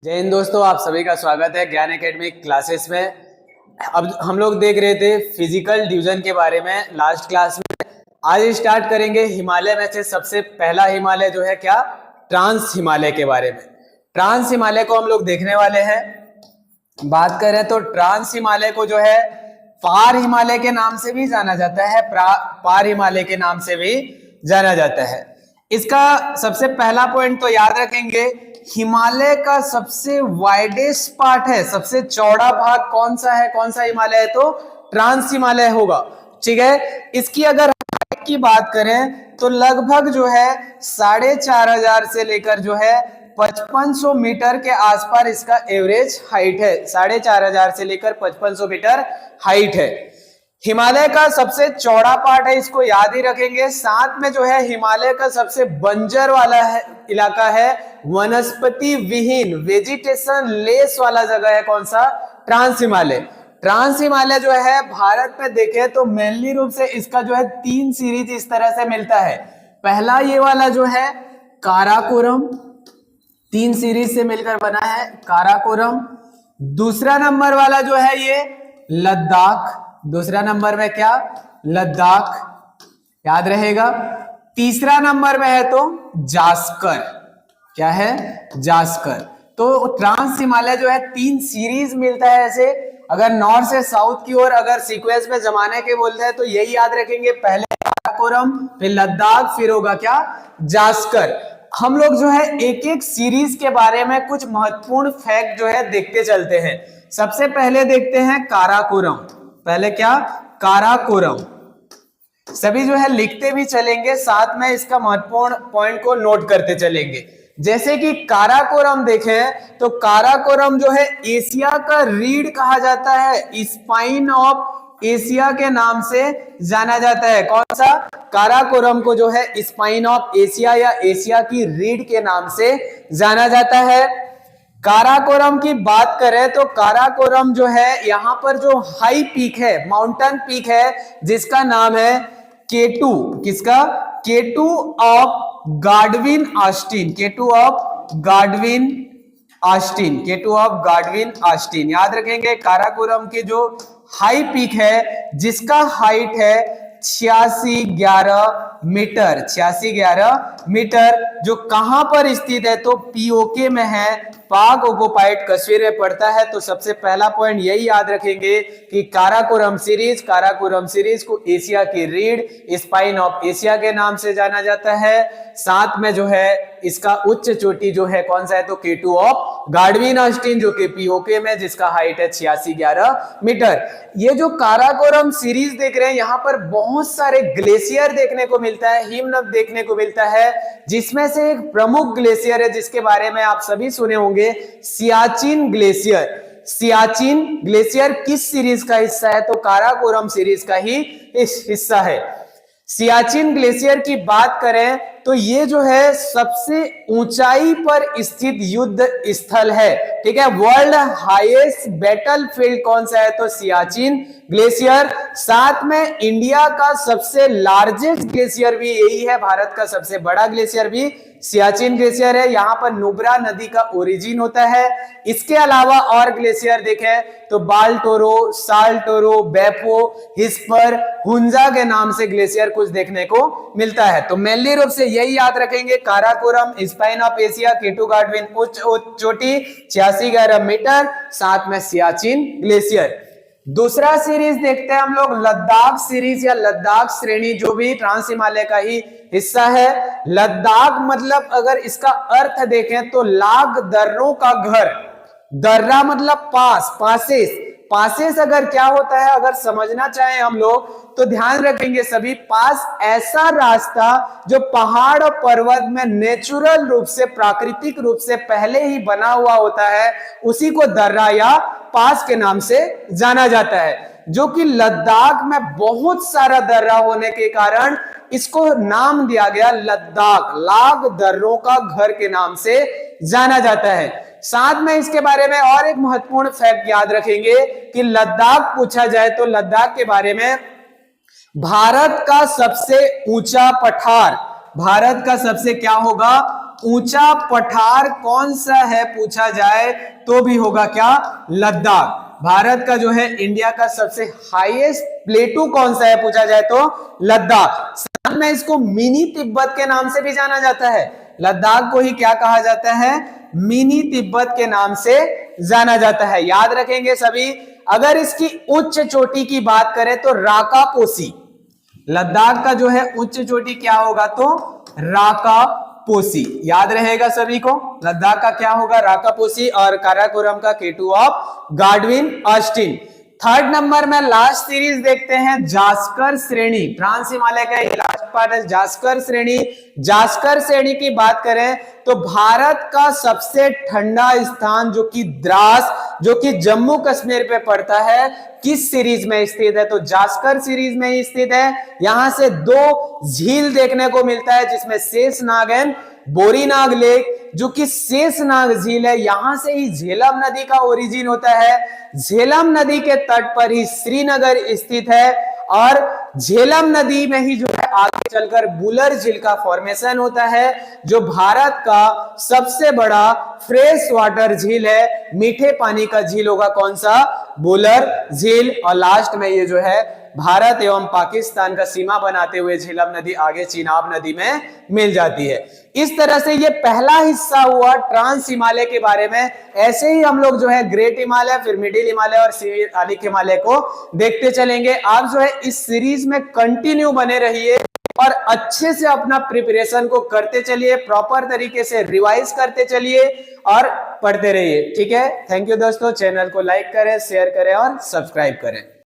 जय हिंद दोस्तों, आप सभी का स्वागत है ज्ञान एकेडमी क्लासेस में। अब हम लोग देख रहे थे फिजिकल डिवीजन के बारे में लास्ट क्लास में। आज स्टार्ट करेंगे हिमालय में से सबसे पहला हिमालय जो है क्या, ट्रांस हिमालय के बारे में। ट्रांस हिमालय को हम लोग देखने वाले हैं। बात करें तो ट्रांस हिमालय को जो है पार हिमालय के नाम से भी जाना जाता है, पार हिमालय के नाम से भी जाना जाता है। इसका सबसे पहला पॉइंट तो याद रखेंगे, हिमालय का सबसे वाइडेस्ट पार्ट है, सबसे चौड़ा भाग कौन सा है, कौन सा हिमालय है, तो ट्रांस हिमालय होगा। ठीक है, इसकी अगर हाइट की बात करें तो लगभग जो है 4,500 से लेकर जो है 5500 मीटर के आसपास इसका एवरेज हाइट है। 4,500 से लेकर 5500 मीटर हाइट है। हिमालय का सबसे चौड़ा पार्ट है, इसको याद ही रखेंगे। साथ में जो है हिमालय का सबसे बंजर वाला इलाका है, वनस्पति विहीन वेजिटेशन लेस वाला जगह है, कौन सा, ट्रांस हिमालय। ट्रांस हिमालय जो है भारत में देखें तो मेनली रूप से इसका जो है 3 सीरीज इस तरह से मिलता है। पहला ये वाला जो है काराकोरम, 3 सीरीज से मिलकर बना है काराकोरम। दूसरा नंबर वाला जो है ये लद्दाख, दूसरा नंबर में क्या, लद्दाख, याद रहेगा। तीसरा नंबर में है तो जास्कर, क्या है, जास्कर। तो ट्रांस हिमालय जो है 3 सीरीज मिलता है। ऐसे अगर नॉर्थ से साउथ की ओर अगर सीक्वेंस में जमाने के बोलते हैं तो यही याद रखेंगे, पहले काराकोरम, फिर लद्दाख, फिर होगा क्या, जास्कर। हम लोग जो है एक एक सीरीज के बारे में कुछ महत्वपूर्ण फैक्ट जो है देखते चलते हैं। सबसे पहले देखते हैं काराकोरम। पहले क्या, काराकोरम। सभी जो है लिखते भी चलेंगे, साथ में इसका महत्वपूर्ण पॉइंट को नोट करते चलेंगे। जैसे कि काराकोरम देखें तो काराकोरम जो है एशिया का रीढ़ कहा जाता है, स्पाइन ऑफ एशिया के नाम से जाना जाता है। कौन सा, काराकोरम को जो है स्पाइन ऑफ एशिया या एशिया की रीढ़ के नाम से जाना जाता है। काराकोरम की बात करें तो काराकोरम जो है यहां पर जो हाई पीक है, माउंटेन पीक है, जिसका नाम है K2, किसका, K2 of गाडविन Austin, K2 of गाडविन Austin, K2 of गाडविन Austin. याद रखेंगे काराकोरम की जो हाई पीक है जिसका हाइट है 8611 मीटर, 8611 मीटर, जो कहां पर स्थित है तो पीओके में है, पाक ऑक्युपाइड कश्मीर में पड़ता है। तो सबसे पहला पॉइंट यही याद रखेंगे कि काराकोरम सीरीज को एशिया की रीढ़, स्पाइन ऑफ एशिया के नाम से जाना जाता है। साथ में जो है इसका उच्च चोटी जो है कौन सा है तो K2 ऑफ गाडविन ऑस्टिन, जो कि पीओके में, जिसका हाइट है 8611 मीटर। ये जो काराकोरम सीरीज देख रहे हैं यहाँ पर बहुत सारे ग्लेशियर देखने को मिलता है, हिमनद देखने को मिलता है, जिसमें से एक प्रमुख ग्लेशियर है जिसके बारे में आप सभी सुने होंगे, सियाचिन ग्लेशियर। सियाचिन ग्लेशियर किस सीरीज का हिस्सा है तो काराकोरम सीरीज का ही हिस्सा है। सियाचिन ग्लेशियर की बात करें तो ये जो है सबसे ऊंचाई पर स्थित युद्ध स्थल है। ठीक है, वर्ल्ड हाईएस्ट बैटलफील्ड कौन सा है तो सियाचिन ग्लेशियर। साथ में इंडिया का सबसे लार्जेस्ट ग्लेशियर भी यही है, भारत का सबसे बड़ा ग्लेशियर भी सियाचिन ग्लेशियर है। यहाँ पर नुब्रा नदी का ओरिजिन होता है। इसके अलावा और ग्लेशियर देखें तो बाल्टोरो, साल्टोरो, बेपो, हिस्पर, हुंजा के नाम से ग्लेशियर कुछ देखने को मिलता है। तो मेनली रूप से यही याद रखेंगे, Karakoram, spine of Asia, K2 गाडविन उच्च चोटी 8611 मीटर, साथ में सियाचिन ग्लेशियर। दूसरा सीरीज देखते हैं हम लोग, लद्दाख सीरीज या लद्दाख श्रेणी, जो भी ट्रांस हिमालय का ही हिस्सा है। लद्दाख मतलब अगर इसका अर्थ देखें तो लाख दर्रों का घर, दर्रा मतलब पास, पासेस। पासेस अगर क्या होता है अगर समझना चाहें हम लोग तो ध्यान रखेंगे सभी, पास ऐसा रास्ता जो पहाड़ और पर्वत में नेचुरल रूप से, प्राकृतिक रूप से पहले ही बना हुआ होता है, उसी को दर्रा या पास के नाम से जाना जाता है। जो कि लद्दाख में बहुत सारा दर्रा होने के कारण इसको नाम दिया गया लद्दाख, लाख दर्रों का घर के नाम से जाना जाता है। साथ में इसके बारे में और एक महत्वपूर्ण फैक्ट याद रखेंगे कि लद्दाख पूछा जाए तो लद्दाख के बारे में, भारत का सबसे ऊंचा पठार, भारत का सबसे क्या होगा, ऊंचा पठार कौन सा है पूछा जाए तो भी होगा क्या, लद्दाख। भारत का जो है इंडिया का सबसे हाईएस्ट प्लेटू कौन सा है पूछा जाए तो लद्दाख। साथ में इसको मिनी तिब्बत के नाम से भी जाना जाता है। लद्दाख को ही क्या कहा जाता है, मिनी तिब्बत के नाम से जाना जाता है। याद रखेंगे सभी। अगर इसकी उच्च चोटी की बात करें तो राकापोसी, लद्दाख का जो है उच्च चोटी क्या होगा तो राकापोसी। याद रहेगा सभी को, लद्दाख का क्या होगा, राकापोसी, और काराकोरम का K2 of गाडविन Austin. Third number में लास्ट सीरीज देखते हैं, जास्कर श्रेणी। ट्रांस हिमालय का ये लास्ट पार्ट है, जास्कर श्रेणी। जास्कर श्रेणी की बात करें तो भारत का सबसे ठंडा स्थान जो कि द्रास, जो कि जम्मू कश्मीर पे पड़ता है, किस सीरीज में स्थित है तो जास्कर सीरीज में ही स्थित है। यहां से 2 झील देखने को मिलता है, जिसमें शेषनाग एंड बोरीनाग लेक, जो कि शेषनाग झील है, यहां से ही झेलम नदी का ओरिजिन होता है। झेलम नदी के तट पर ही श्रीनगर स्थित है, और झेलम नदी में ही जो है आगे चलकर बुलर झील का फॉर्मेशन होता है, जो भारत का सबसे बड़ा फ्रेश वाटर झील है। मीठे पानी का झील होगा कौन सा, बुलर झील। और लास्ट में ये जो है भारत एवं पाकिस्तान का सीमा बनाते हुए झेलम नदी आगे चिनाब नदी में मिल जाती है। इस तरह से ये पहला हिस्सा हुआ ट्रांस हिमालय के बारे में। ऐसे ही हम लोग जो है ग्रेट हिमालय, फिर मिडिल हिमालय और सिविलिक हिमालय को देखते चलेंगे। आप जो है इस सीरीज में कंटिन्यू बने रहिए और अच्छे से अपना प्रिपरेशन को करते चलिए, प्रॉपर तरीके से रिवाइज करते चलिए और पढ़ते रहिए। ठीक है, थैंक यू दोस्तों। चैनल को लाइक करें, शेयर करें और सब्सक्राइब करें।